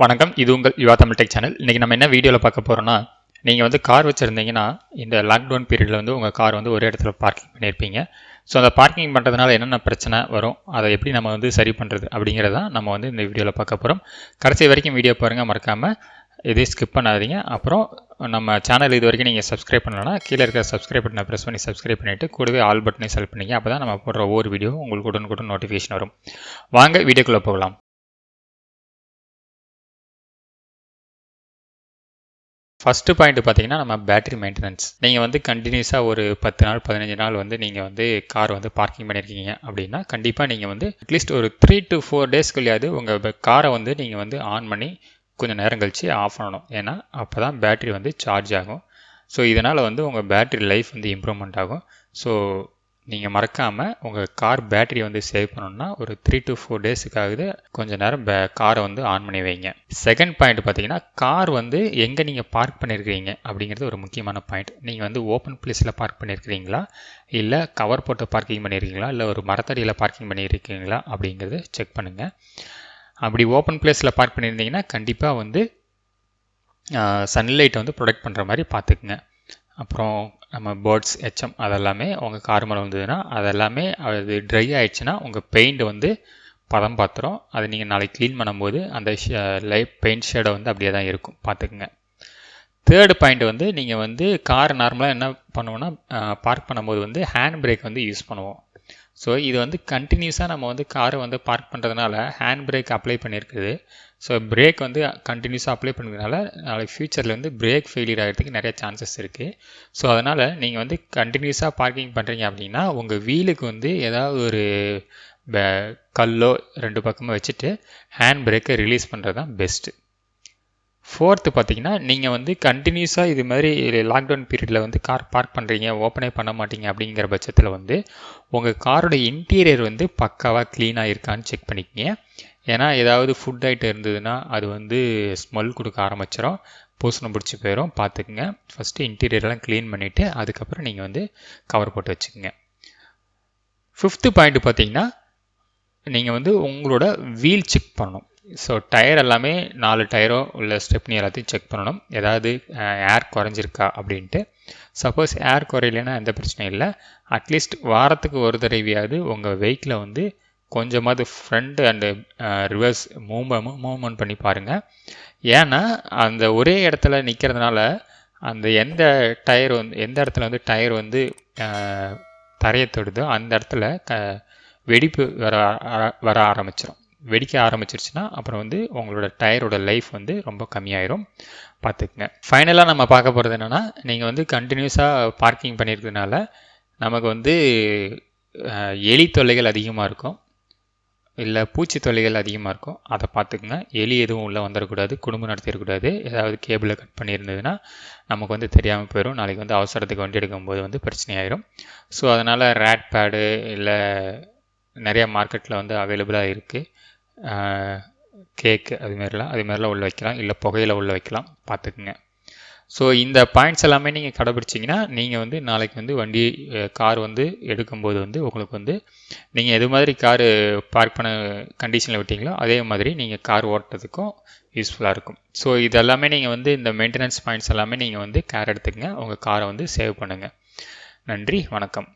வணக்கம், இது உங்கள் யுவாtamiltech சேனல். இன்றைக்கி நம்ம என்ன வீடியோவில் பார்க்க போகிறோன்னா, நீங்கள் வந்து கார் வச்சுருந்தீங்கன்னா இந்த லாக்டவுன் பீரியடில் வந்து உங்கள் கார் வந்து ஒரே இடத்துல பார்க்கிங் பண்ணியிருப்பீங்க. ஸோ அந்த பார்க்கிங் பண்ணுறதுனால என்னென்ன பிரச்சனை வரும், அதை எப்படி நம்ம வந்து சரி பண்ணுறது அப்படிங்கிறதான் நம்ம வந்து இந்த வீடியோவில் பார்க்க போகிறோம். கடைசி வரைக்கும் வீடியோ பாருங்கள், மறக்காமல் இதை ஸ்கிப் பண்ணாதீங்க. அப்புறம் நம்ம சேனல் இது வரைக்கும் நீங்கள் சப்ஸ்கிரைப் பண்ணலன்னா கீழே இருக்கிற சப்ஸ்கிரைப் பட்டனை ப்ரெஸ் பண்ணி சப்ஸ்கிரைப் பண்ணிவிட்டு கூடவே ஆல் பட்டனையும் செலக்ட் பண்ணிங்க. அப்போ தான் நம்ம போடுற ஒவ்வொரு வீடியோ உங்களுக்கு உடனுக்குடன் நோட்டிஃபிகேஷன் வரும். வாங்க வீடியோக்குள்ளே போகலாம். ஃபஸ்ட்டு பாயிண்ட் பார்த்தீங்கன்னா, நம்ம பேட்டரி மெயின்டெனன்ஸ். நீங்கள் வந்து கண்டினியூஸாக ஒரு 10 நாள் 15 நாள் வந்து நீங்கள் வந்து கார் வந்து பார்க்கிங் பண்ணியிருக்கீங்க அப்படின்னா, கண்டிப்பாக நீங்கள் வந்து அட்லீஸ்ட் ஒரு 3 to 4 டேஸ்க்குள்ளேயாவது உங்கள் காரை வந்து நீங்கள் வந்து ஆன் பண்ணி கொஞ்சம் நேரம் கழித்து ஆஃப் பண்ணணும். ஏன்னா அப்போ தான் பேட்டரி வந்து சார்ஜ் ஆகும். ஸோ இதனால் வந்து உங்கள் பேட்டரி லைஃப் வந்து இம்ப்ரூவ்மெண்ட் ஆகும். ஸோ நீங்கள் மறக்காமல் உங்கள் கார் பேட்டரி வந்து சேவ் பண்ணணும்னா ஒரு 3 to 4 டேஸுக்காவது கொஞ்சம் நேரம் காரை வந்து ஆன் பண்ணி வைங்க. செகண்ட் பாயிண்ட் பார்த்தீங்கன்னா, கார் வந்து எங்கே நீங்கள் பார்க் பண்ணியிருக்கிறீங்க அப்படிங்கிறது ஒரு முக்கியமான பாயிண்ட். நீங்கள் வந்து ஓப்பன் பிளேஸில் பார்க் பண்ணியிருக்கிறீங்களா, இல்லை கவர் போட்டு பார்க்கிங் பண்ணியிருக்கீங்களா, இல்லை ஒரு மரத்தடியில் பார்க்கிங் பண்ணியிருக்கீங்களா அப்படிங்கிறது செக் பண்ணுங்கள். அப்படி ஓப்பன் பிளேஸில் பார்க் பண்ணியிருந்தீங்கன்னா கண்டிப்பாக வந்து சன்லைட்டை வந்து ப்ரொடெக்ட் பண்ணுற மாதிரி பார்த்துக்குங்க. அப்புறம் நம்ம பேர்ட்ஸ் எச்சம் அதெல்லாமே உங்கள் கார் மேலே வந்ததுன்னா அதெல்லாமே அது ட்ரை ஆகிடுச்சுன்னா உங்கள் பெயிண்ட் வந்து பதம் பார்த்துரும். அதை நீங்கள் நாளைக்கு க்ளீன் பண்ணும்போது அந்த பெயிண்ட் ஷேடை வந்து அப்படியே தான் இருக்கும், பார்த்துக்குங்க. தேர்டு பாயிண்ட் வந்து நீங்கள் வந்து கார் நார்மலாக என்ன பண்ணுவோன்னா, பார்க் பண்ணும்போது வந்து ஹேண்ட் பிரேக் வந்து யூஸ் பண்ணுவோம். ஸோ இது வந்து கண்டினியூஸாக நம்ம வந்து காரை வந்து பார்க் பண்ணுறதுனால ஹேண்ட் பிரேக் அப்ளை பண்ணியிருக்குது. ஸோ பிரேக் வந்து கண்டினியூஸாக அப்ளை பண்ணுறதுனால நாளைக்கு ஃப்யூச்சரில் வந்து பிரேக் ஃபெயிலியர் ஆகிறதுக்கு நிறைய சான்சஸ் இருக்குது. ஸோ அதனால் நீங்கள் வந்து கண்டினியூஸாக பார்க்கிங் பண்ணுறீங்க அப்படின்னா உங்கள் வீலுக்கு வந்து ஏதாவது ஒரு கல்லோ 2 பக்கமாக வச்சுட்டு ஹேண்ட் பிரேக்கை ரிலீஸ் பண்ணுறது தான் பெஸ்ட்டு. ஃபோர்த்து பார்த்தீங்கன்னா, நீங்கள் வந்து கண்டினியூஸாக இது மாதிரி லாக்டவுன் பீரியடில் வந்து கார் பார்க் பண்ணுறீங்க, ஓப்பனே பண்ண மாட்டீங்க அப்படிங்கிற பட்சத்தில் வந்து உங்கள் காரோட இன்டீரியர் வந்து பக்காவாக க்ளீனாக இருக்கான்னு செக் பண்ணிக்கங்க. ஏன்னா ஏதாவது ஃபுட் ஐட்டம் இருந்ததுன்னா அது வந்து ஸ்மெல் கொடுக்க ஆரம்பிச்சிடும், பூசணம் பிடிச்சி போயிடும், பார்த்துக்குங்க. ஃபஸ்ட்டு இன்டீரியர்லாம் க்ளீன் பண்ணிவிட்டு அதுக்கப்புறம் நீங்கள் வந்து கவர் போட்டு வச்சுக்கோங்க. ஃபிஃப்த்து பாயிண்ட் பார்த்தீங்கன்னா, நீங்கள் வந்து உங்களோட வீல் செக் பண்ணணும். ஸோ டயர் எல்லாமே 4 டயரும் உள்ள ஸ்டெப்னி எல்லாத்தையும் செக் பண்ணணும், ஏதாவது ஏர் குறைஞ்சிருக்கா அப்படின்ட்டு. சப்போஸ் ஏர் குறையிலன்னா எந்த பிரச்சனையும் இல்லை. அட்லீஸ்ட் வாரத்துக்கு ஒரு தடவையாவது உங்கள் வெஹிக்கிளை வந்து கொஞ்சமாவது ஃப்ரண்ட் அண்டு ரிவர்ஸ் மூவ்மெண்ட் பண்ணி பாருங்கள். ஏன்னா அந்த ஒரே இடத்துல நிற்கிறதுனால அந்த எந்த இடத்துல வந்து டயர் வந்து தரையை தொடுதோ அந்த இடத்துல வெடிப்பு வர ஆரம்பிச்சிடும். வெடிக்க ஆரம்பிச்சிருச்சுன்னா அப்புறம் வந்து உங்களோட டயரோட லைஃப் வந்து ரொம்ப கம்மியாயிரும், பார்த்துக்குங்க. ஃபைனலாக நம்ம பார்க்க போகிறது என்னென்னா, நீங்கள் வந்து கண்டினியூஸாக பார்க்கிங் பண்ணியிருக்கிறதுனால நமக்கு வந்து எலி தொல்லைகள் அதிகமாக இருக்கும், இல்லை பூச்சி தொல்லைகள் அதிகமாக இருக்கும். அதை பார்த்துக்குங்க. எலி எதுவும் உள்ளே வந்துடக்கூடாது, குடும்பம் நடத்திடக்கூடாது. ஏதாவது கேபிளை கட் பண்ணியிருந்ததுன்னா நமக்கு வந்து தெரியாமல் போயிடும். நாளைக்கு வந்து அவசரத்துக்கு வண்டி எடுக்கும்போது வந்து பிரச்சனையாயிரும். ஸோ அதனால் ரேட் பேடு இல்லை நிறையா மார்க்கெட்டில் வந்து அவைலபிளாக இருக்குது. கேக்கு அதுமாரிலாம் உள்ள வைக்கலாம், இல்லை புகையில உள்ள வைக்கலாம், பார்த்துக்குங்க. ஸோ இந்த பாயிண்ட்ஸ் எல்லாமே நீங்கள் கடைபிடிச்சிங்கன்னா நீங்கள் வந்து நாளைக்கு வந்து கார் வந்து எடுக்கும்போது வந்து உங்களுக்கு வந்து நீங்கள் எது மாதிரி காரு பார்க் பண்ண கண்டிஷனில் விட்டீங்களோ அதே மாதிரி நீங்கள் கார் ஓட்டுறதுக்கும் யூஸ்ஃபுல்லாக இருக்கும். ஸோ இதெல்லாமே நீங்கள் வந்து இந்த மெயின்டெனன்ஸ் பாயிண்ட்ஸ் எல்லாமே நீங்கள் வந்து கேர் எடுத்துக்கங்க, உங்கள் காரை வந்து சேவ் பண்ணுங்கள். நன்றி, வணக்கம்.